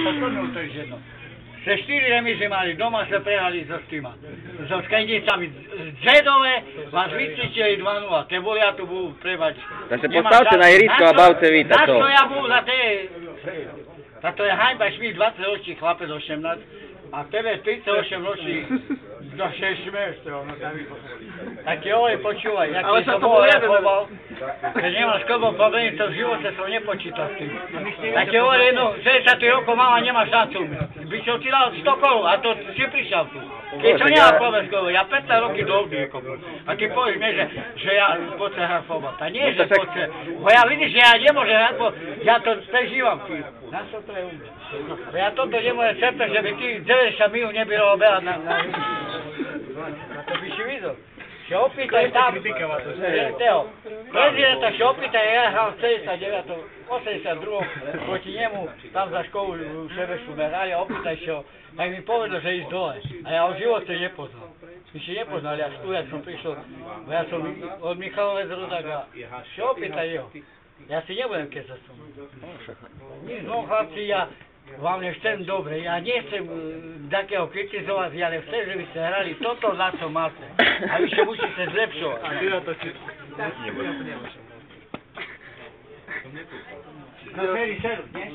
poklonil to je jedno. Že 4 remízy mali, doma sa prehrali so týma. So Skenicami. Džedové vás vycvičili 2-0. Te boli ja tu budú prebať. Da se postavte na ihrisko a bavte vi to. Zašto ja budú za te... A to je haňba, mi 20 ročí chlapec 18. A tebe 38 ročí do 6 smeš, tak je ovoj počúvaj, jaký som bol reagoval, keď nemáš klbom problém, to v živote som nepočítal s tým. Tak je ovoj jedno, 60 rokov mala, nemáš šancu. By som ti dal 100 kol, a to si prišiel tu. Keď som nemá problém s klbom, ja 15 roky do obdy, a ty povieš mne, že ja poďte hrať fotbal. Tak nie, že poďte, bo ja vidíš, že ja nemôžem hrať, bo ja to prežívam. Na čo to je umieť? Ja toto nemôžem čerpať, že by ty 90 minút nebyralo behať na to by si videl. Že opýtaj tam, prezidenta že opýtaj, ja hral v 82. proti nemu, tam za školu v Šebešu merali a opýtaj si ho, tak mi povedal, že ísť dole. A ja ho v živote nepoznal. My si nepoznali, až tu, jak som prišiel, bo ja som od Michalove z Rudaga, že opýtaj jeho. Ja si nebudem keď sa som. No chlapci, ja vám nechcem dobre, ja nechcem takého kritizovať, ale chcem, že by ste hrali toto, na co máte. A vy sa musíte zlepšovať. A ty na to si... Nebudem. No, veri seru, nie?